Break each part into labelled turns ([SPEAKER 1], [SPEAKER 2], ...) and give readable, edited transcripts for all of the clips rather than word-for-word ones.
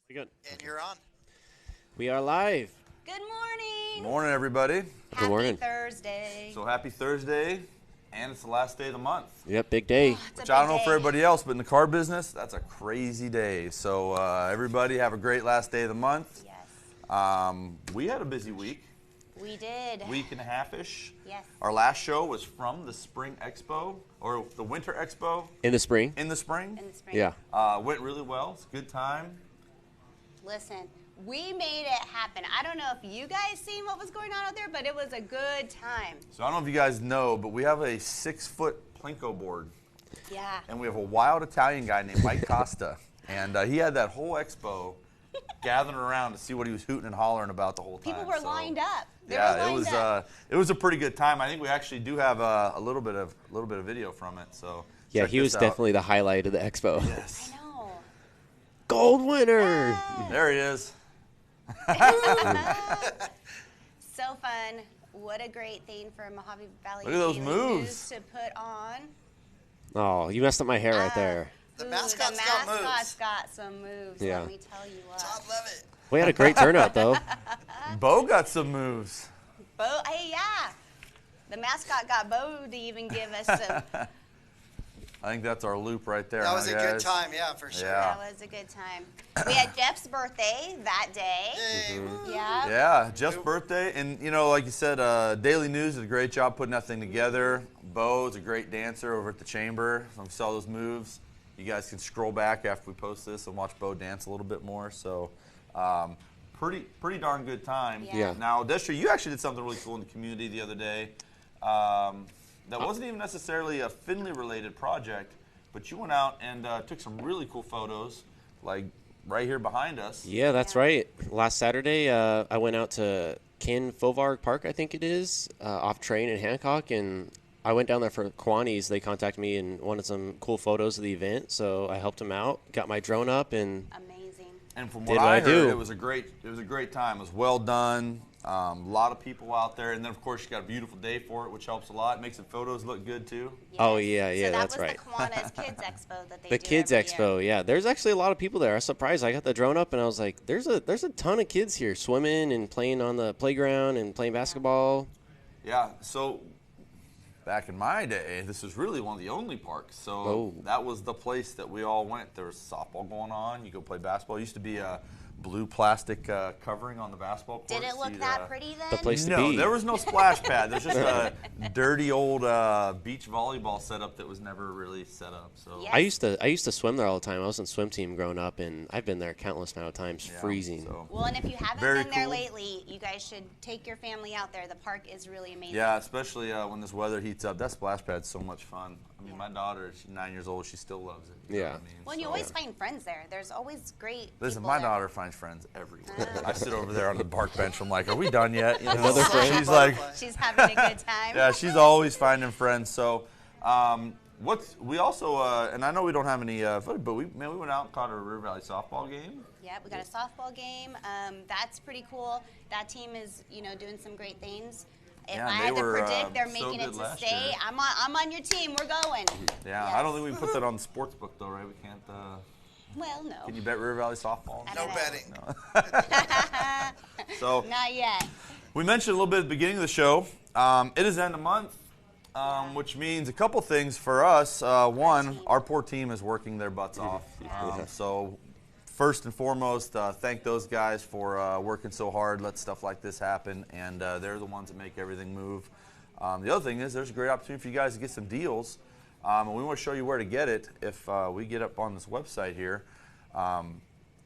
[SPEAKER 1] We good.
[SPEAKER 2] And you're on.
[SPEAKER 1] We are live.
[SPEAKER 3] Good morning.
[SPEAKER 4] Morning, everybody.
[SPEAKER 3] Happy
[SPEAKER 1] morning.
[SPEAKER 3] Thursday.
[SPEAKER 4] So happy Thursday, and it's the last day of the month.
[SPEAKER 1] Yep, big day.
[SPEAKER 3] It's a
[SPEAKER 4] Which I don't
[SPEAKER 3] big
[SPEAKER 4] know for
[SPEAKER 3] day.
[SPEAKER 4] everybody else, but in the car business, that's a crazy day. So everybody have a great last day of the month.
[SPEAKER 3] Yes,
[SPEAKER 4] We had a busy week
[SPEAKER 3] we did.
[SPEAKER 4] and a half-ish.
[SPEAKER 3] Yes.
[SPEAKER 4] Our last show was from the Spring Expo, or the Winter Expo
[SPEAKER 1] In the spring.
[SPEAKER 4] in the spring.
[SPEAKER 3] In the spring.
[SPEAKER 1] Yeah.
[SPEAKER 4] Went really well. It's a good time.
[SPEAKER 3] Listen, we made it happen. I don't know if you guys seen what was going on out there, but it was a good time.
[SPEAKER 4] So I don't know if you guys know, but we have a 6-foot Plinko board.
[SPEAKER 3] Yeah.
[SPEAKER 4] And we have a wild Italian guy named Mike Costa. And he had that whole expo gathering around to see what he was hooting and hollering about the whole time.
[SPEAKER 3] People were
[SPEAKER 4] So,
[SPEAKER 3] lined up. They
[SPEAKER 4] yeah,
[SPEAKER 3] were lined up.
[SPEAKER 4] it was a pretty good time. I think we actually do have a little bit of video from it. So
[SPEAKER 1] Yeah,
[SPEAKER 4] check
[SPEAKER 1] he was
[SPEAKER 4] this out.
[SPEAKER 1] definitely the highlight of the expo.
[SPEAKER 4] Yes.
[SPEAKER 3] I know.
[SPEAKER 1] Gold winner.
[SPEAKER 4] There he is.
[SPEAKER 3] So fun. What a great thing for Mojave Valley
[SPEAKER 4] Look at those
[SPEAKER 3] Daily
[SPEAKER 4] moves.
[SPEAKER 3] News to put on.
[SPEAKER 1] Oh, you messed up my hair right there.
[SPEAKER 2] The
[SPEAKER 3] Ooh,
[SPEAKER 2] mascot's
[SPEAKER 3] the
[SPEAKER 2] got
[SPEAKER 3] mascot's
[SPEAKER 2] moves.
[SPEAKER 3] got some moves.
[SPEAKER 1] Yeah.
[SPEAKER 3] Let me tell you what.
[SPEAKER 2] Todd Levitt.
[SPEAKER 1] We had a great turnout though.
[SPEAKER 4] Bo got some moves.
[SPEAKER 3] Bo, hey, yeah. The mascot got Bo to even give us some.
[SPEAKER 4] I think that's our loop right there.
[SPEAKER 2] That
[SPEAKER 4] huh,
[SPEAKER 2] was a
[SPEAKER 4] guys?
[SPEAKER 2] good time, yeah, for sure.
[SPEAKER 4] Yeah.
[SPEAKER 3] That was a good time. We had Jeff's birthday that day.
[SPEAKER 2] Yay.
[SPEAKER 3] Yeah.
[SPEAKER 4] Yeah, Jeff's birthday, and like you said, Daily News did a great job putting that thing together. Bo's a great dancer over at the chamber. So we saw those moves. You guys can scroll back after we post this and watch Bo dance a little bit more. So, pretty darn good time.
[SPEAKER 3] Yeah.
[SPEAKER 4] Now, Destra, you actually did something really cool in the community the other day. That wasn't even necessarily a Finley-related project, but you went out and took some really cool photos, like right here behind us.
[SPEAKER 1] Yeah, that's right. Last Saturday, I went out to Ken Fovarg Park, I think it is, off train in Hancock, and I went down there for Kiwanis. They contacted me and wanted some cool photos of the event, so I helped them out, got my drone up, and
[SPEAKER 3] Amazing.
[SPEAKER 4] And from
[SPEAKER 1] Did
[SPEAKER 4] what
[SPEAKER 1] what
[SPEAKER 4] I
[SPEAKER 1] I do.
[SPEAKER 4] heard, it was a great time. It was well done. A lot of people out there, and then of course you got a beautiful day for it, which helps a lot. Makes the photos look good too.
[SPEAKER 1] Oh,
[SPEAKER 3] Yes.
[SPEAKER 1] yeah,
[SPEAKER 3] so
[SPEAKER 1] that's
[SPEAKER 3] that
[SPEAKER 1] right.
[SPEAKER 3] was the Kiwanis Kids Expo that they
[SPEAKER 1] the
[SPEAKER 3] do
[SPEAKER 1] Kids
[SPEAKER 3] every
[SPEAKER 1] Expo,
[SPEAKER 3] year.
[SPEAKER 1] yeah. There's actually a lot of people there. I was surprised. I got the drone up and I was like, there's a ton of kids here swimming and playing on the playground and playing basketball.
[SPEAKER 4] Yeah. So back in my day, this was really one of the only parks. So
[SPEAKER 1] Oh.
[SPEAKER 4] that was the place that we all went. There was softball going on. You go play basketball. It used to be a blue plastic covering on the basketball court.
[SPEAKER 3] Did it look that pretty then?
[SPEAKER 1] The place to
[SPEAKER 4] No,
[SPEAKER 1] be.
[SPEAKER 4] there was no splash pad. There's just a dirty old beach volleyball setup that was never really set up. So
[SPEAKER 3] Yeah.
[SPEAKER 1] I used to swim there all the time. I was in swim team growing up, and I've been there countless amount of times,
[SPEAKER 4] yeah,
[SPEAKER 1] freezing.
[SPEAKER 4] so-
[SPEAKER 3] Well, and if you haven't
[SPEAKER 4] Very
[SPEAKER 3] been there
[SPEAKER 4] cool.
[SPEAKER 3] lately, you guys should take your family out there. The park is really amazing.
[SPEAKER 4] Yeah, especially when this weather heats up. That splash pad's so much fun. I mean,
[SPEAKER 3] Yeah.
[SPEAKER 4] my daughter, she's 9 years old. She still loves it. You know
[SPEAKER 1] Yeah.
[SPEAKER 4] what I mean?
[SPEAKER 3] Well, and you
[SPEAKER 4] So-
[SPEAKER 3] always find friends there. There's always great.
[SPEAKER 4] Listen,
[SPEAKER 3] people
[SPEAKER 4] my
[SPEAKER 3] there.
[SPEAKER 4] daughter finds friends everywhere. I sit over there on the park bench. I'm like, are we done yet? You know?
[SPEAKER 1] Another friend?
[SPEAKER 4] She's like,
[SPEAKER 3] She's having a good time.
[SPEAKER 4] yeah, she's always finding friends. So, we also, and I know we don't have any footage, but we went out and caught a River Valley softball game.
[SPEAKER 3] Yeah, we got a softball game. That's pretty cool. That team is, doing some great things. If
[SPEAKER 4] Yeah,
[SPEAKER 3] I
[SPEAKER 4] and
[SPEAKER 3] had
[SPEAKER 4] they
[SPEAKER 3] to
[SPEAKER 4] were,
[SPEAKER 3] predict, they're
[SPEAKER 4] so
[SPEAKER 3] making it
[SPEAKER 4] good
[SPEAKER 3] to
[SPEAKER 4] last
[SPEAKER 3] stay.
[SPEAKER 4] year.
[SPEAKER 3] I'm on your team. We're going.
[SPEAKER 4] Yeah,
[SPEAKER 3] Yes.
[SPEAKER 4] I don't think we can put that on the sports book though, right? We can't.
[SPEAKER 3] Well, no.
[SPEAKER 4] Can you bet River Valley softball?
[SPEAKER 3] I
[SPEAKER 2] No
[SPEAKER 3] don't know.
[SPEAKER 2] betting.
[SPEAKER 4] So.
[SPEAKER 3] Not yet.
[SPEAKER 4] We mentioned a little bit at the beginning of the show. It is end of month, which means a couple things for us. One,
[SPEAKER 3] team.
[SPEAKER 4] our poor team is working their butts off. So first and foremost, thank those guys for working so hard, let stuff like this happen, and they're the ones that make everything move. The other thing is there's a great opportunity for you guys to get some deals, and we want to show you where to get it if we get up on this website here.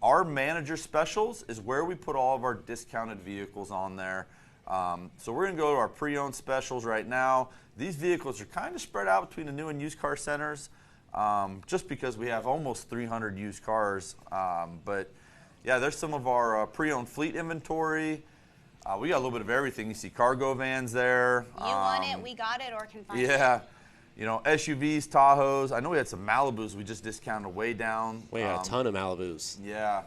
[SPEAKER 4] Our manager specials is where we put all of our discounted vehicles on there. So we're going to go to our pre-owned specials right now. These vehicles are kind of spread out between the new and used car centers just because we have almost 300 used cars. But yeah, there's some of our pre-owned fleet inventory. We got a little bit of everything. You see cargo vans there.
[SPEAKER 3] You want it, we got it, or can find it.
[SPEAKER 4] Yeah. SUVs, Tahoes. I know we had some Malibus we just discounted way down.
[SPEAKER 1] We had a ton of Malibus.
[SPEAKER 4] Yeah.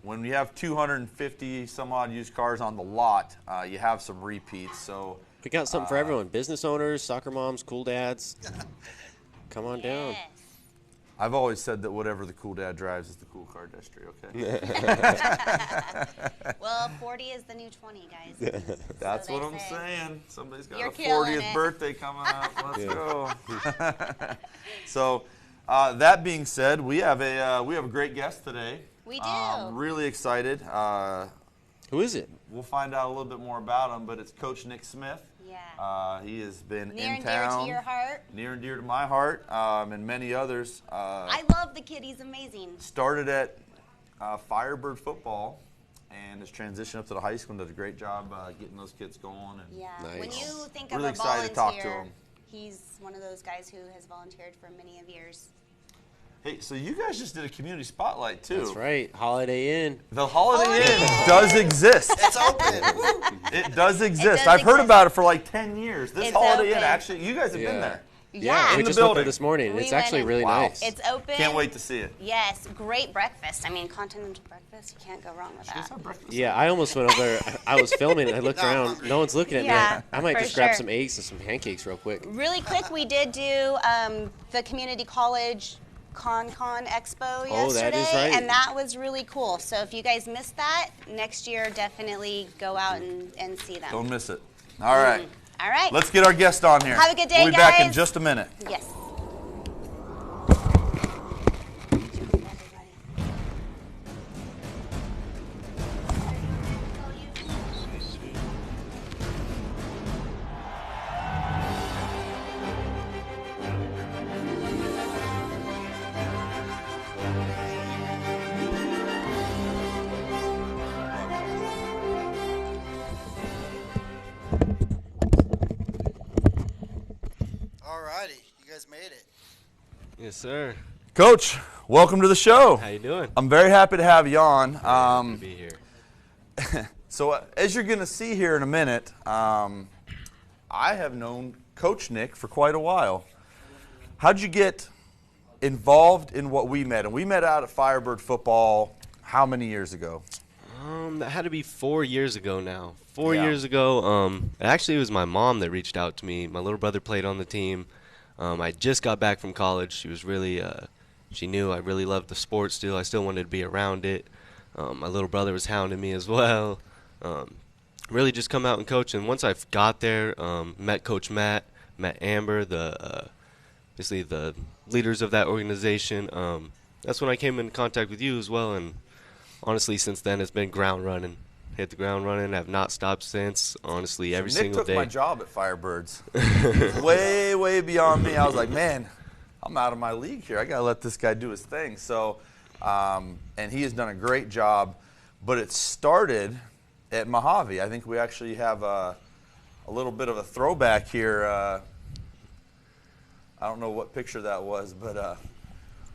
[SPEAKER 4] When you have 250 some odd used cars on the lot, you have some repeats. So
[SPEAKER 1] We got something for everyone. Business owners, soccer moms, cool dads. Come on down.
[SPEAKER 3] Yes.
[SPEAKER 4] I've always said that whatever the cool dad drives is the cool car industry, okay?
[SPEAKER 3] Well, 40 is the new 20, guys.
[SPEAKER 4] That's
[SPEAKER 3] So
[SPEAKER 4] what
[SPEAKER 3] they
[SPEAKER 4] I'm
[SPEAKER 3] say.
[SPEAKER 4] saying. Somebody's got
[SPEAKER 3] You're
[SPEAKER 4] a
[SPEAKER 3] killing
[SPEAKER 4] 40th
[SPEAKER 3] it.
[SPEAKER 4] birthday coming up. Let's go. So, that being said, we have a great guest today.
[SPEAKER 3] We do.
[SPEAKER 4] Really excited.
[SPEAKER 1] Who is it?
[SPEAKER 4] We'll find out a little bit more about him, but it's Coach Nick Smith.
[SPEAKER 3] Yeah.
[SPEAKER 4] He has been
[SPEAKER 3] Near
[SPEAKER 4] in
[SPEAKER 3] and dear
[SPEAKER 4] town.
[SPEAKER 3] to your heart.
[SPEAKER 4] Near and dear to my heart, and many others.
[SPEAKER 3] I love the kid. He's amazing.
[SPEAKER 4] Started at Firebird football and has transitioned up to the high school and does a great job getting those kids going. And
[SPEAKER 3] Yeah.
[SPEAKER 1] Nice.
[SPEAKER 3] When you think
[SPEAKER 4] Really
[SPEAKER 3] of a
[SPEAKER 4] excited
[SPEAKER 3] volunteer,
[SPEAKER 4] to talk to him.
[SPEAKER 3] he's one of those guys who has volunteered for many of years.
[SPEAKER 4] Hey, so you guys just did a community spotlight too.
[SPEAKER 1] That's right. Holiday Inn.
[SPEAKER 4] The Holiday
[SPEAKER 3] Holiday
[SPEAKER 4] Inn
[SPEAKER 3] Inn.
[SPEAKER 4] does exist.
[SPEAKER 2] It's open. Woo.
[SPEAKER 4] It does exist.
[SPEAKER 3] does
[SPEAKER 4] I've heard
[SPEAKER 3] exist.
[SPEAKER 4] about it for like 10 years. This
[SPEAKER 3] It's
[SPEAKER 4] Holiday Inn,
[SPEAKER 3] open.
[SPEAKER 4] actually, you guys have been
[SPEAKER 1] Yeah.
[SPEAKER 4] there.
[SPEAKER 3] Yeah.
[SPEAKER 1] we
[SPEAKER 4] In the
[SPEAKER 1] just went there
[SPEAKER 4] building.
[SPEAKER 1] this morning.
[SPEAKER 3] We
[SPEAKER 1] It's
[SPEAKER 3] went
[SPEAKER 1] actually
[SPEAKER 3] in.
[SPEAKER 1] really
[SPEAKER 4] Wow.
[SPEAKER 1] nice.
[SPEAKER 3] It's open.
[SPEAKER 4] Can't wait to see it.
[SPEAKER 3] Yes, great breakfast. I mean, continental breakfast. You can't go wrong with that.
[SPEAKER 1] Yeah, I almost went over there. I was filming and I looked
[SPEAKER 2] Now I'm
[SPEAKER 1] around.
[SPEAKER 2] hungry.
[SPEAKER 1] No one's looking at
[SPEAKER 3] Yeah,
[SPEAKER 1] me. I might
[SPEAKER 3] for
[SPEAKER 1] just grab
[SPEAKER 3] sure.
[SPEAKER 1] some eggs and some pancakes real quick.
[SPEAKER 3] Really quick, we did do the community college Con Expo yesterday,
[SPEAKER 1] Oh, that is right.
[SPEAKER 3] and that was really cool. So if you guys missed that, next year definitely go out and see them.
[SPEAKER 4] Don't miss it. All right.
[SPEAKER 3] All right.
[SPEAKER 4] Let's get our guest on here.
[SPEAKER 3] Have a good day,
[SPEAKER 4] We'll be back in
[SPEAKER 3] guys.
[SPEAKER 4] just a minute.
[SPEAKER 3] Yes.
[SPEAKER 2] Alrighty, you guys made it.
[SPEAKER 5] Yes, sir.
[SPEAKER 4] Coach, welcome to the show.
[SPEAKER 5] How you doing?
[SPEAKER 4] I'm very happy to have you on.
[SPEAKER 5] Happy to be here.
[SPEAKER 4] So as you're going to see here in a minute, I have known Coach Nick for quite a while. How'd you get involved in what we met? And we met out at Firebird football how many years ago?
[SPEAKER 5] That had to be 4 years ago now. 4
[SPEAKER 4] Yeah.
[SPEAKER 5] years ago. Actually, it was my mom that reached out to me. My little brother played on the team. I just got back from college. She was really, she knew I really loved the sport still. I still wanted to be around it. My little brother was hounding me as well. Really just come out and coach. And once I got there, met Coach Matt, met Amber, basically the leaders of that organization. That's when I came in contact with you as well. And honestly, since then, it's been ground running. Hit the ground running. Have not stopped since. Honestly, every
[SPEAKER 4] Nick
[SPEAKER 5] single
[SPEAKER 4] took
[SPEAKER 5] day.
[SPEAKER 4] my job at Firebirds. way, way beyond me. I was like, man, I'm out of my league here. I got to let this guy do his thing. So, and he has done a great job. But it started at Mojave. I think we actually have a little bit of a throwback here. I don't know what picture that was, but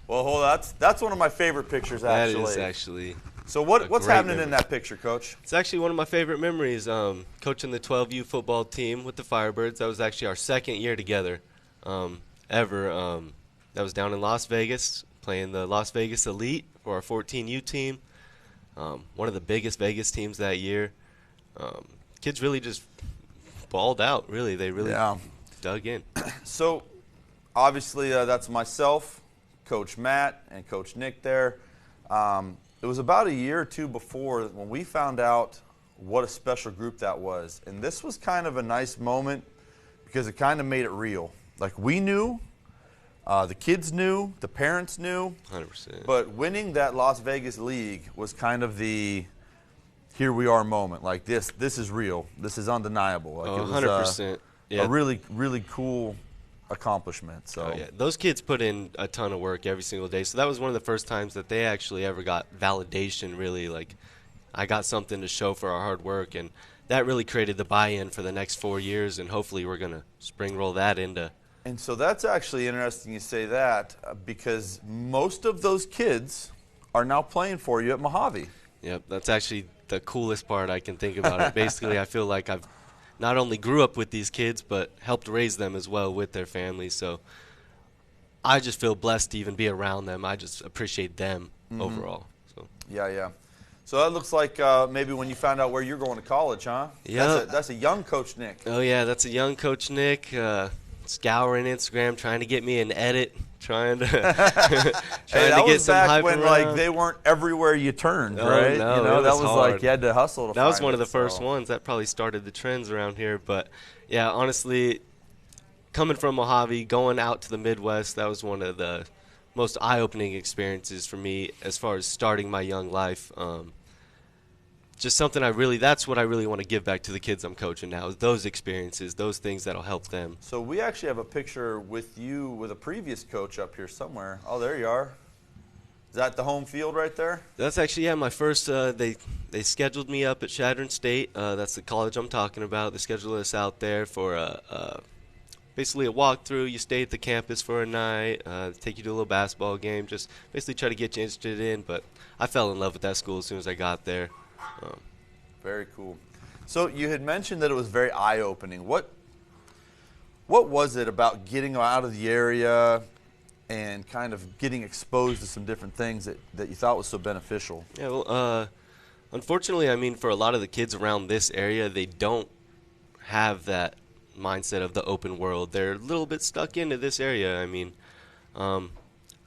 [SPEAKER 4] well, hold on. That's one of my favorite pictures,
[SPEAKER 5] That
[SPEAKER 4] actually.
[SPEAKER 5] is actually.
[SPEAKER 4] So
[SPEAKER 5] a
[SPEAKER 4] what's
[SPEAKER 5] great
[SPEAKER 4] happening in
[SPEAKER 5] memory.
[SPEAKER 4] that picture, Coach?
[SPEAKER 5] It's actually one of my favorite memories. Coaching the 12U football team with the Firebirds. That was actually our second year together, ever. That was down in Las Vegas, playing the Las Vegas Elite for our 14U team. One of the biggest Vegas teams that year. Kids really just balled out. Really, they really
[SPEAKER 4] Yeah.
[SPEAKER 5] dug in.
[SPEAKER 4] So, obviously, that's myself, Coach Matt, and Coach Nick there. It was about a year or two before when we found out what a special group that was. And this was kind of a nice moment because it kind of made it real. Like, we knew, the kids knew, the parents knew,
[SPEAKER 5] 100%.
[SPEAKER 4] but winning that Las Vegas League was kind of the here we are moment. Like, this is real. This is undeniable. Like, it was,
[SPEAKER 5] 100%. Yeah.
[SPEAKER 4] a really, really cool accomplishment. So
[SPEAKER 5] Oh, yeah. Those kids put in a ton of work every single day. So that was one of the first times that they actually ever got validation, really. Like, I got something to show for our hard work. And that really created the buy-in for the next 4 years. And hopefully we're going to spring roll that into.
[SPEAKER 4] And so that's actually interesting you say that because most of those kids are now playing for you at Mojave.
[SPEAKER 5] Yep, that's actually the coolest part I can think about it. Basically, I feel like I've not only grew up with these kids, but helped raise them as well with their families. So I just feel blessed to even be around them. I just appreciate them overall. So
[SPEAKER 4] Yeah. So that looks like maybe when you found out where you're going to college, huh?
[SPEAKER 5] Yeah.
[SPEAKER 4] That's a young Coach Nick.
[SPEAKER 5] Oh, yeah, that's a young Coach Nick. scouring Instagram, trying to get me an edit, trying to trying
[SPEAKER 4] Hey, that
[SPEAKER 5] to get
[SPEAKER 4] was
[SPEAKER 5] some
[SPEAKER 4] back
[SPEAKER 5] hype
[SPEAKER 4] when
[SPEAKER 5] around.
[SPEAKER 4] like they weren't everywhere you turned,
[SPEAKER 5] Oh,
[SPEAKER 4] right?
[SPEAKER 5] no,
[SPEAKER 4] you know,
[SPEAKER 5] it
[SPEAKER 4] that
[SPEAKER 5] was
[SPEAKER 4] was
[SPEAKER 5] hard.
[SPEAKER 4] like you had to hustle to
[SPEAKER 5] That was
[SPEAKER 4] find
[SPEAKER 5] one of
[SPEAKER 4] it,
[SPEAKER 5] the first
[SPEAKER 4] so.
[SPEAKER 5] ones that probably started the trends around here. But yeah, honestly, coming from Mojave, going out to the Midwest, that was one of the most eye-opening experiences for me as far as starting my young life. Just something that's what I really want to give back to the kids I'm coaching now, is those experiences, those things that'll help them.
[SPEAKER 4] So we actually have a picture with you with a previous coach up here somewhere. Oh, there you are. Is that the home field right there?
[SPEAKER 5] That's actually, my first, they scheduled me up at Chadron State. That's the college I'm talking about. They scheduled us out there for basically a walkthrough. You stay at the campus for a night, take you to a little basketball game, just basically try to get you interested in. But I fell in love with that school as soon as I got there.
[SPEAKER 4] Very cool. So you had mentioned that it was very eye-opening. What was it about getting out of the area and kind of getting exposed to some different things that you thought was so beneficial?
[SPEAKER 5] Yeah, well, unfortunately, I mean, for a lot of the kids around this area, they don't have that mindset of the open world. They're a little bit stuck into this area. I mean, I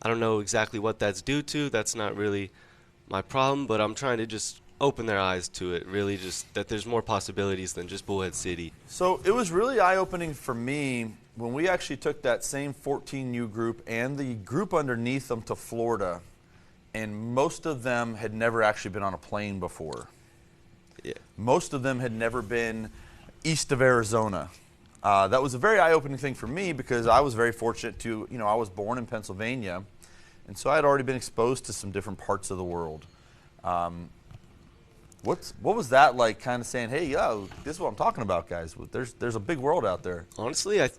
[SPEAKER 5] don't know exactly what that's due to. That's not really my problem, but I'm trying to just open their eyes to it, really, just that there's more possibilities than just Bullhead City.
[SPEAKER 4] So it was really eye-opening for me when we actually took that same 14U group and the group underneath them to Florida, and most of them had never actually been on a plane before.
[SPEAKER 5] Yeah.
[SPEAKER 4] Most of them had never been east of Arizona. That was a very eye-opening thing for me because I was very fortunate to, I was born in Pennsylvania, and so I had already been exposed to some different parts of the world. What was that like, kind of saying, hey, this is what I'm talking about, guys. There's a big world out there.
[SPEAKER 5] Honestly, it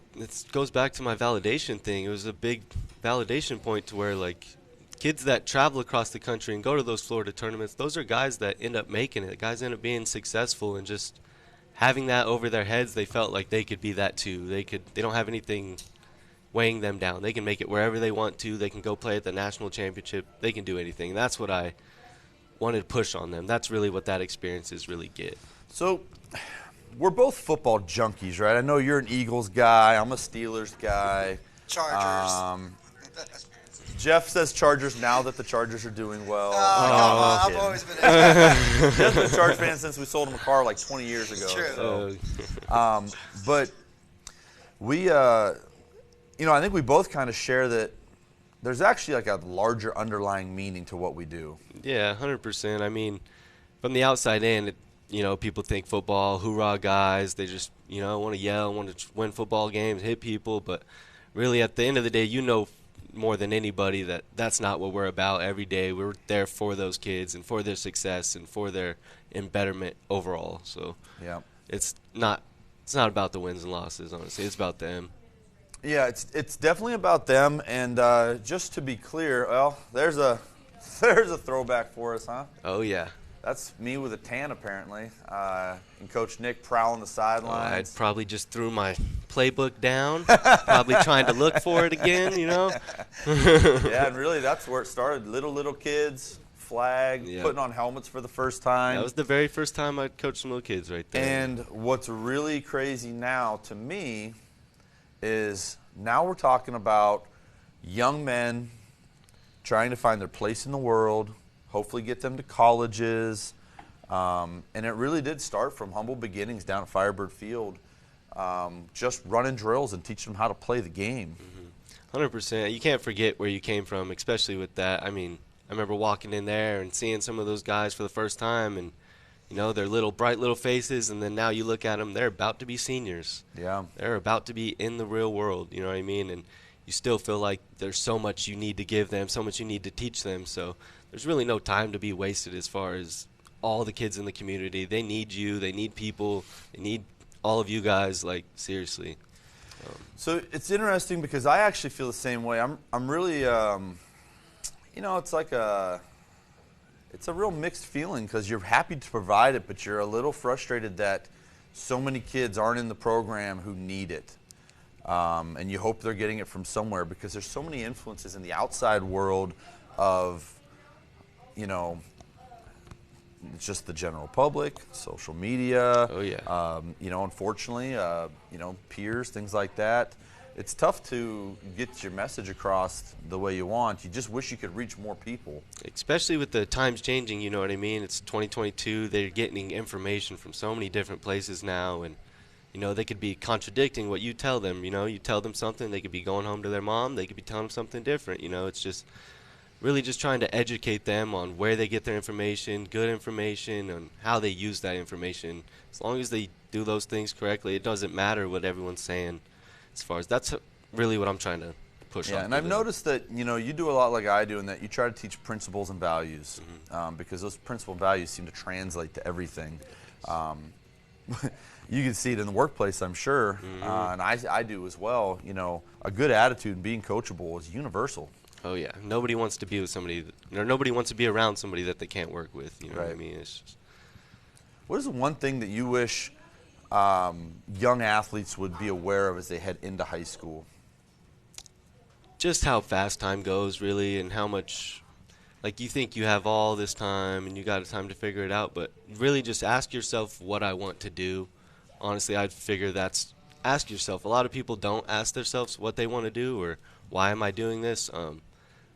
[SPEAKER 5] goes back to my validation thing. It was a big validation point to where, like, kids that travel across the country and go to those Florida tournaments, those are guys that end up making it. Guys end up being successful, and just having that over their heads, they felt like they could be that too. They don't have anything weighing them down. They can make it wherever they want to. They can go play at the national championship. They can do anything. That's what I wanted to push on them. That's really what that experience is really get.
[SPEAKER 4] So we're both football junkies, right? I know you're an Eagles guy. I'm a Steelers guy.
[SPEAKER 2] Chargers.
[SPEAKER 4] Jeff says Chargers now that the Chargers are doing well.
[SPEAKER 2] Oh, come on. I've always been a
[SPEAKER 4] Jeff's been a Chargers fan since we sold him a car like 20 years ago.
[SPEAKER 2] True.
[SPEAKER 4] So, but we, I think we both kind of share that there's actually like a larger underlying meaning to what we do.
[SPEAKER 5] Yeah, 100%. I mean, from the outside in, people think football, hoorah guys. They just, want to yell, want to win football games, hit people. But really, at the end of the day, more than anybody that that's not what we're about every day. We're there for those kids and for their success and for their embetterment overall. So
[SPEAKER 4] yeah,
[SPEAKER 5] it's not about the wins and losses, honestly. It's about them.
[SPEAKER 4] Yeah, it's definitely about them. And just to be clear, well, there's a throwback for us, huh?
[SPEAKER 5] Oh, yeah.
[SPEAKER 4] That's me with a tan, apparently. And Coach Nick prowling the sidelines.
[SPEAKER 5] I probably just threw my playbook down, probably trying to look for it again,
[SPEAKER 4] Yeah, and really that's where it started. Little kids, flag,
[SPEAKER 5] Yeah.
[SPEAKER 4] putting on helmets for the first time.
[SPEAKER 5] That was the very first time I coached some little kids right there.
[SPEAKER 4] And what's really crazy now to me is now we're talking about young men trying to find their place in the world, hopefully get them to colleges. And it really did start from humble beginnings down at Firebird Field, just running drills and teaching them how to play the game.
[SPEAKER 5] 100%. You can't forget where you came from, especially with that. I mean, I remember walking in there and seeing some of those guys for the first time, and their little bright little faces, and then now you look at them, they're about to be seniors.
[SPEAKER 4] Yeah.
[SPEAKER 5] They're about to be in the real world, you know what I mean? And you still feel like there's so much you need to give them, so much you need to teach them. So there's really no time to be wasted as far as all the kids in the community. They need you. They need people. They need all of you guys, like, seriously.
[SPEAKER 4] So it's interesting because I actually feel the same way. I'm really, it's a real mixed feeling because you're happy to provide it, but you're a little frustrated that so many kids aren't in the program who need it. And you hope they're getting it from somewhere because there's so many influences in the outside world of, it's just the general public, social media.
[SPEAKER 5] Oh, yeah.
[SPEAKER 4] Unfortunately, peers, things like that. it's tough to get your message across the way you want. You just wish you could reach more people.
[SPEAKER 5] Especially with the times changing, you know what I mean? It's 2022. They're getting information from so many different places now, and you know, they could be contradicting what you tell them. You know, you tell them something, they could be going home to their mom, they could be telling them something different. You know, it's just really just trying to educate them on where they get their information, good information, and how they use that information. As long as they do those things correctly, it doesn't matter what everyone's saying. As far as that's really what I'm trying to push.
[SPEAKER 4] Yeah, and I've noticed that, you know, you do a lot like I do in that you try to teach principles and values, because those principles and values seem to translate to everything. You can see it in the workplace, I'm sure, and I do as well. You know, a good attitude and being coachable is universal.
[SPEAKER 5] Oh yeah, nobody wants to be with somebody, or nobody wants to be around somebody that they can't work with. You know what I mean? It's just,
[SPEAKER 4] what is the one thing that you wish young athletes would be aware of as they head into high school?
[SPEAKER 5] just how fast time goes, really, and how much, like, you think you have all this time and you got time to figure it out, but really just ask yourself what I want to do. Honestly, I'd figure ask yourself. A lot of people don't ask themselves what they want to do or why am I doing this.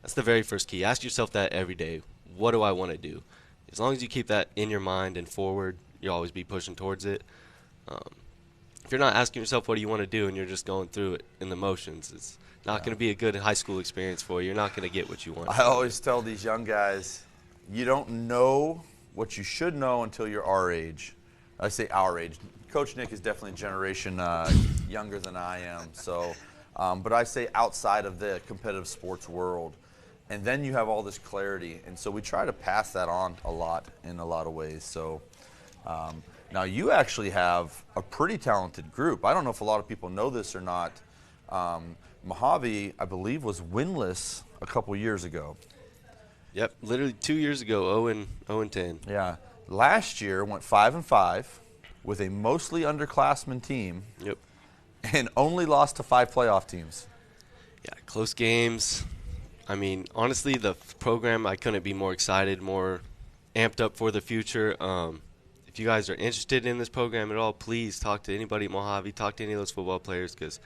[SPEAKER 5] That's the very first key. Ask yourself that every day. What do I want to do? As long as you keep that in your mind and forward, you'll always be pushing towards it. If you're not asking yourself what do you want to do and you're just going through it in the motions, it's not going to be a good high school experience for you. You're not going to get what you want.
[SPEAKER 4] I always tell these young guys, you don't know what you should know until you're our age. I say our age. Coach Nick is definitely a generation younger than I am. So, but I say outside of the competitive sports world. And then you have all this clarity. And so we try to pass that on a lot in a lot of ways. So now you actually have a pretty talented group. I don't know if a lot of people know this or not. Mojave, I believe, was winless a couple years ago.
[SPEAKER 5] Yep, literally 2 years ago, 0-10.
[SPEAKER 4] Yeah. Last year went 5-5 with a mostly underclassmen team.
[SPEAKER 5] Yep.
[SPEAKER 4] And only lost to 5 playoff teams.
[SPEAKER 5] Yeah, close games. I mean, honestly, the program, I couldn't be more excited, more amped up for the future. If you guys are interested in this program at all, please talk to anybody at Mojave, talk to any of those football players, because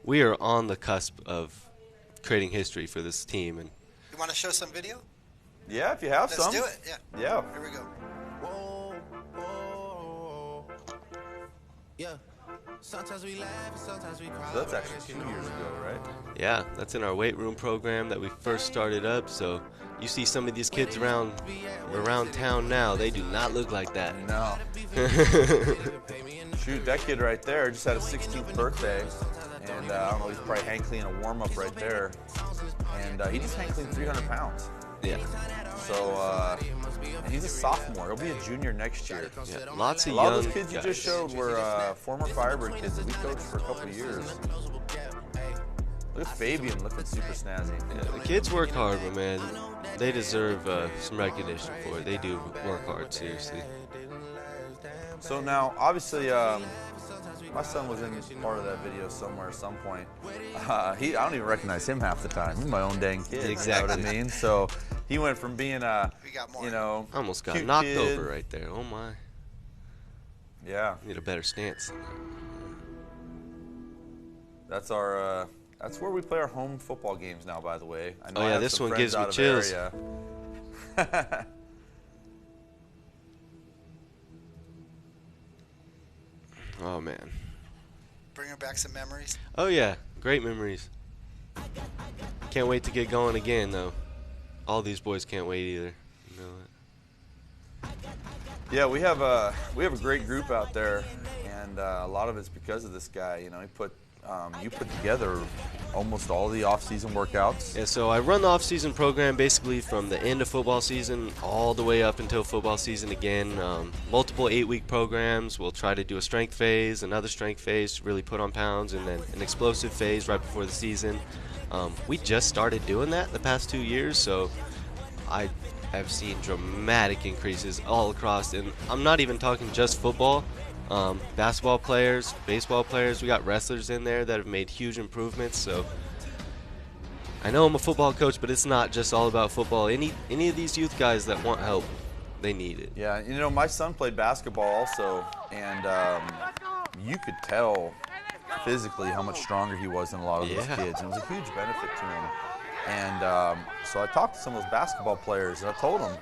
[SPEAKER 5] we are on the cusp of creating history for this team. And
[SPEAKER 2] you want to show some video?
[SPEAKER 4] Yeah, if you have some.
[SPEAKER 2] Let's do it, yeah.
[SPEAKER 4] Yeah.
[SPEAKER 2] Here we go.
[SPEAKER 6] Whoa, whoa, yeah. Sometimes we laugh, sometimes we cry.
[SPEAKER 4] So that's actually 2 years ago, right?
[SPEAKER 5] yeah, that's in our weight room program that we first started up. So you see some of these kids around town now, they do not look like that.
[SPEAKER 4] No. Shoot, that kid right there just had a 16th birthday. And I don't know, he's probably hankling a warm-up right there. And he just hankling 300 pounds.
[SPEAKER 5] Yeah.
[SPEAKER 4] So, and he's a sophomore. He'll be a junior next year.
[SPEAKER 5] Yeah, lots of
[SPEAKER 4] A lot
[SPEAKER 5] young
[SPEAKER 4] of those kids you just showed were former Firebird kids that we coached for a couple of years. Look at Fabian looking super snazzy.
[SPEAKER 5] Yeah, the kids work hard, but man, they deserve some recognition for it. They do work hard, seriously.
[SPEAKER 4] So now, obviously, my son was in part of that video somewhere at some point. I don't even recognize him half the time. He's my own dang kid.
[SPEAKER 5] Exactly.
[SPEAKER 4] You know what I mean? So he went from being a, you know,
[SPEAKER 5] Almost got
[SPEAKER 4] cute
[SPEAKER 5] knocked
[SPEAKER 4] kid.
[SPEAKER 5] over right there. Oh my.
[SPEAKER 4] Yeah.
[SPEAKER 5] Need a better stance.
[SPEAKER 4] That's our. That's where we play our home football games now, by the way. I know
[SPEAKER 5] Oh,
[SPEAKER 4] I
[SPEAKER 5] yeah,
[SPEAKER 4] have
[SPEAKER 5] this
[SPEAKER 4] some
[SPEAKER 5] one
[SPEAKER 4] friends
[SPEAKER 5] gives me
[SPEAKER 4] out of
[SPEAKER 5] chills.
[SPEAKER 4] area.
[SPEAKER 5] Oh man.
[SPEAKER 2] Bringing back some memories.
[SPEAKER 5] Oh yeah, great memories. Can't wait to get going again though. All these boys can't wait either. You know that.
[SPEAKER 4] Yeah, we have a great group out there, and a lot of it's because of this guy. You know, you put together almost all the off-season workouts.
[SPEAKER 5] Yeah, so I run the off-season program basically from the end of football season all the way up until football season again. Multiple 8-week programs. We'll try to do a strength phase, another strength phase to really put on pounds, and then an explosive phase right before the season. We just started doing that the past 2 years, so I have seen dramatic increases all across, and I'm not even talking just football. Basketball players, baseball players, we got wrestlers in there that have made huge improvements. So I know I'm a football coach, but it's not just all about football. Any of these youth guys that want help, they need it.
[SPEAKER 4] Yeah, you know, my son played basketball also, and you could tell physically how much stronger he was than a lot of those
[SPEAKER 5] Yeah.
[SPEAKER 4] kids. And it was a huge benefit to him. And so I talked to some of those basketball players, and I told them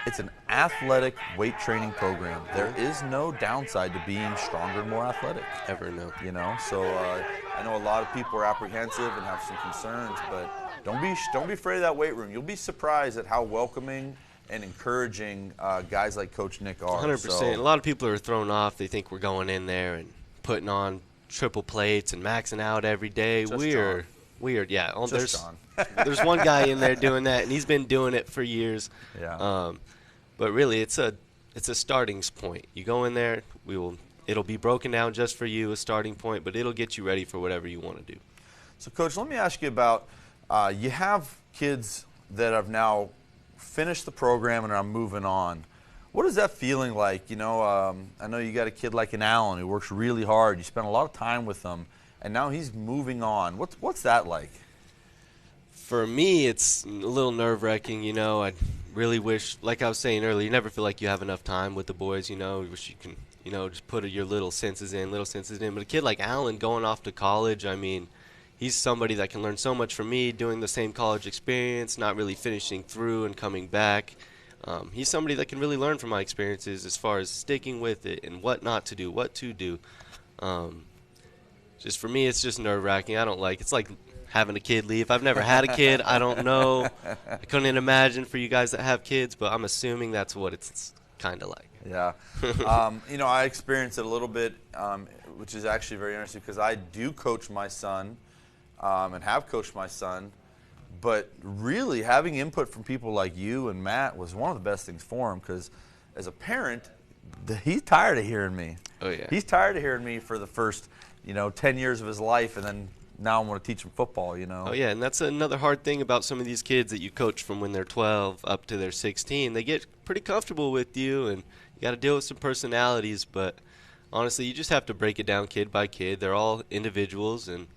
[SPEAKER 4] it's an athletic weight training program. There is no downside to being stronger and more athletic.
[SPEAKER 1] Ever no.
[SPEAKER 4] You know, so I know a lot of people are apprehensive and have some concerns, but don't be afraid of that weight room. You'll be surprised at how welcoming and encouraging guys like Coach Nick are.
[SPEAKER 5] 100%.
[SPEAKER 4] So,
[SPEAKER 5] A lot of people are thrown off. They think we're going in there and putting on triple plates and maxing out every day.
[SPEAKER 4] Just
[SPEAKER 5] Weird.
[SPEAKER 4] John.
[SPEAKER 5] Weird, yeah. Oh,
[SPEAKER 4] Just John.
[SPEAKER 5] there's one guy in there doing that, and he's been doing it for years.
[SPEAKER 4] Yeah.
[SPEAKER 5] But really, it's a starting point. You go in there, it'll be broken down just for you, a starting point, but it'll get you ready for whatever you want to do.
[SPEAKER 4] So, Coach, let me ask you about you have kids that have now finished the program and are moving on. What is that feeling like? You know, I know you got a kid like an Allen who works really hard. You spend a lot of time with him, and now he's moving on. What's that like?
[SPEAKER 5] For me, it's a little nerve-wracking, you know. I really wish, like I was saying earlier, you never feel like you have enough time with the boys, you know. You wish you can, you know, just put your little senses in. But a kid like Allen going off to college, I mean, he's somebody that can learn so much from me, doing the same college experience, not really finishing through and coming back. He's somebody that can really learn from my experiences as far as sticking with it and what not to do, what to do. Just for me, it's just nerve-wracking. It's like having a kid leave. I've never had a kid. I don't know. I couldn't imagine for you guys that have kids, but I'm assuming that's what it's kind of like.
[SPEAKER 4] Yeah. You know, I experienced it a little bit, which is actually very interesting because I do coach my son and have coached my son. But really, having input from people like you and Matt was one of the best things for him because as a parent, he's tired of hearing me.
[SPEAKER 5] Oh, yeah.
[SPEAKER 4] He's tired of hearing me for the first, 10 years of his life, and then now I want to teach him football, you know.
[SPEAKER 5] Oh, yeah, and that's another hard thing about some of these kids that you coach from when they're 12 up to they're 16. They get pretty comfortable with you, and you got to deal with some personalities. But honestly, you just have to break it down kid by kid. They're all individuals, and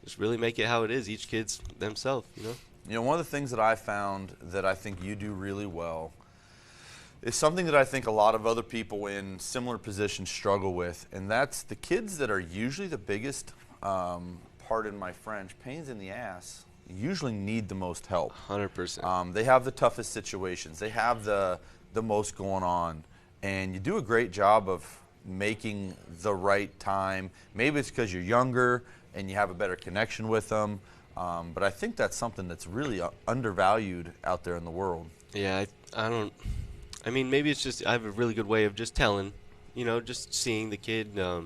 [SPEAKER 5] just really make it how it is. Each kid's themselves, you know.
[SPEAKER 4] You know, one of the things that I found that I think you do really well is something that I think a lot of other people in similar positions struggle with, and that's the kids that are usually the biggest, pardon my French, pains in the ass, usually need the most help.
[SPEAKER 5] 100%.
[SPEAKER 4] They have the toughest situations. They have the most going on, and you do a great job of making the right time. Maybe it's because you're younger and you have a better connection with them, but I think that's something that's really undervalued out there in the world.
[SPEAKER 5] Yeah, I mean, maybe it's just I have a really good way of just telling, just seeing the kid. A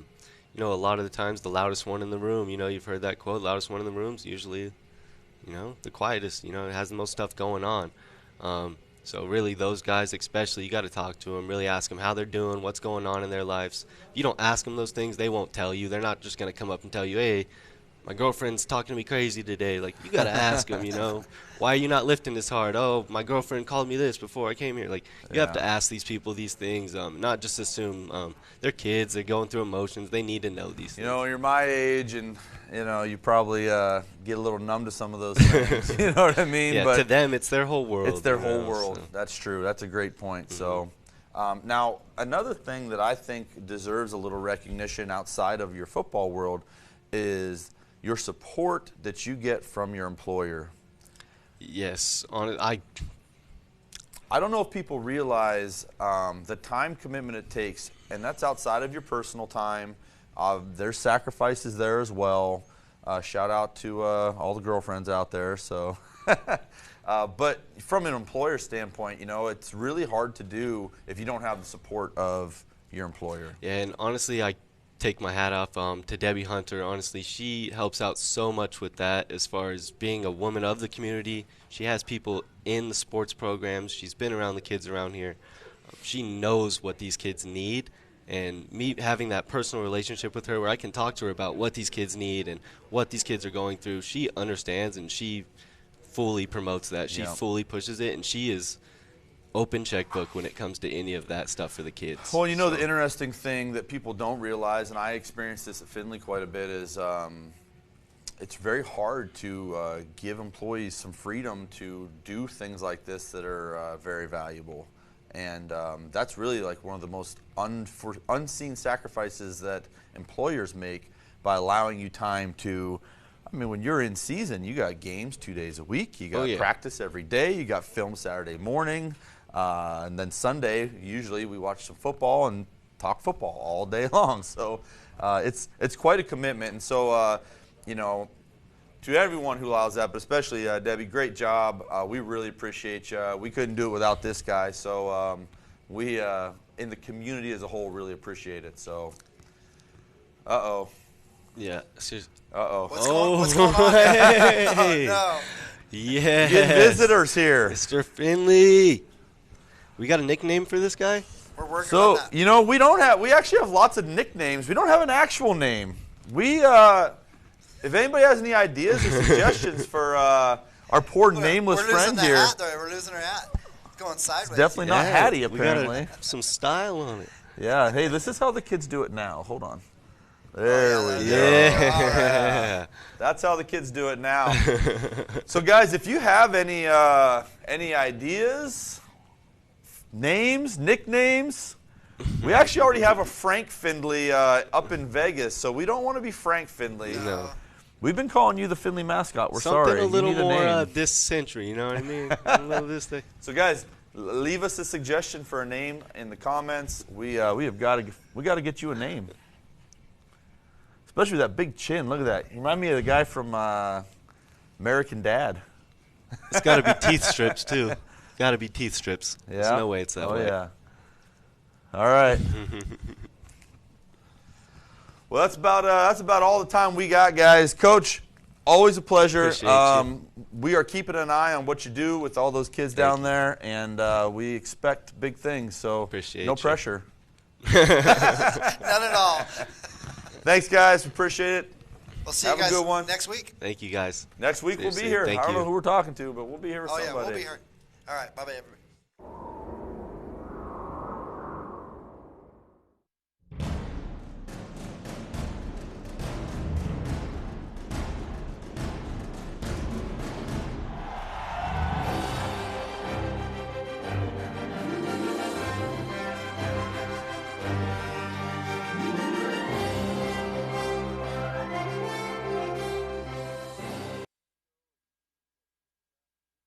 [SPEAKER 5] lot of the times the loudest one in the room, you've heard that quote, loudest one in the room's usually, the quietest, it has the most stuff going on. So really those guys especially, you got to talk to them, really ask them how they're doing, what's going on in their lives. If you don't ask them those things, they won't tell you. They're not just going to come up and tell you, hey, my girlfriend's talking to me crazy today. Like, you got to ask them, why are you not lifting this hard? Oh, my girlfriend called me this before I came here. Like, you have to ask these people these things, not just assume they're kids, they're going through emotions. They need to know these things.
[SPEAKER 4] You're my age, and, you probably get a little numb to some of those things. You know what I mean?
[SPEAKER 5] Yeah,
[SPEAKER 4] but
[SPEAKER 5] to them, it's their whole world.
[SPEAKER 4] It's their whole world.
[SPEAKER 5] So.
[SPEAKER 4] That's true. That's a great point. So, now, another thing that I think deserves a little recognition outside of your football world is your support that you get from your employer.
[SPEAKER 5] Yes.
[SPEAKER 4] I don't know if people realize the time commitment it takes, and that's outside of your personal time. There's sacrifices there as well. Shout out to all the girlfriends out there. So, but from an employer standpoint, it's really hard to do if you don't have the support of your employer.
[SPEAKER 5] Yeah, and honestly, I take my hat off to Debbie Hunter. Honestly, she helps out so much with that as far as being a woman of the community. She has people in the sports programs. She's been around the kids around here. She knows what these kids need, and me having that personal relationship with her where I can talk to her about what these kids need and what these kids are going through, she understands and she fully promotes that. She fully pushes it, and she is open checkbook when it comes to any of that stuff for the kids.
[SPEAKER 4] Well, the interesting thing that people don't realize, and I experienced this at Findlay quite a bit, is it's very hard to give employees some freedom to do things like this that are very valuable. And that's really like one of the most unseen sacrifices that employers make by allowing you time to. I mean, when you're in season, you got games 2 days a week. You got practice every day. You got film Saturday morning, and then Sunday. Usually, we watch some football and talk football all day long. So it's quite a commitment. And so to everyone who allows that, but especially Debbie, great job. We really appreciate you. We couldn't do it without this guy. So we in the community as a whole really appreciate it. So,
[SPEAKER 5] Yeah.
[SPEAKER 2] What's going on?
[SPEAKER 5] Hey.
[SPEAKER 2] Oh, no.
[SPEAKER 5] Yeah.
[SPEAKER 4] Get visitors here.
[SPEAKER 5] Mr. Finley. We got a nickname for this guy?
[SPEAKER 2] We're working
[SPEAKER 4] So
[SPEAKER 2] on that.
[SPEAKER 4] we actually have lots of nicknames. We don't have an actual name. We if anybody has any ideas or suggestions for our poor nameless
[SPEAKER 2] we're
[SPEAKER 4] friend
[SPEAKER 2] losing the
[SPEAKER 4] here,
[SPEAKER 2] hat, though. We're losing our hat. It's going sideways.
[SPEAKER 4] definitely not Hattie
[SPEAKER 5] We got
[SPEAKER 4] apparently.
[SPEAKER 5] some style on it.
[SPEAKER 4] Yeah. Hey, this is how the kids do it now. Hold on. There we go.
[SPEAKER 5] Yeah.
[SPEAKER 4] That's how the kids do it now. So, guys, if you have any ideas, names, nicknames, we actually already have a Frank Findlay up in Vegas, so we don't want to be Frank Findlay.
[SPEAKER 5] No.
[SPEAKER 4] We've been calling you the Findlay mascot. We're
[SPEAKER 5] Something
[SPEAKER 4] sorry.
[SPEAKER 5] a little
[SPEAKER 4] you need
[SPEAKER 5] more
[SPEAKER 4] a name.
[SPEAKER 5] this century, you know what I mean? A little this thing.
[SPEAKER 4] So, guys, leave us a suggestion for a name in the comments. We got to get you a name. Especially that big chin. Look at that. You remind me of the guy from American Dad.
[SPEAKER 5] It's got to be teeth strips, too. Got to be teeth strips.
[SPEAKER 4] Yeah.
[SPEAKER 5] There's no way it's that way.
[SPEAKER 4] Oh, yeah. All right. Well, that's about all the time we got, guys. Coach, always a pleasure.
[SPEAKER 5] Appreciate you.
[SPEAKER 4] We are keeping an eye on what you do with all those kids down there, and we expect big things. So
[SPEAKER 5] Appreciate
[SPEAKER 4] no
[SPEAKER 5] you.
[SPEAKER 4] pressure.
[SPEAKER 2] None at all.
[SPEAKER 4] Thanks, guys. Appreciate it.
[SPEAKER 2] We'll see
[SPEAKER 4] Have
[SPEAKER 2] you
[SPEAKER 4] a
[SPEAKER 2] guys
[SPEAKER 4] good one.
[SPEAKER 2] next week.
[SPEAKER 5] Thank you, guys.
[SPEAKER 4] Next week we'll be
[SPEAKER 5] Seriously,
[SPEAKER 4] here.
[SPEAKER 5] thank
[SPEAKER 4] I don't
[SPEAKER 5] you.
[SPEAKER 4] know who we're talking to, but we'll be here with
[SPEAKER 2] Oh,
[SPEAKER 4] somebody.
[SPEAKER 2] yeah, we'll be here. All right. Bye-bye, everybody.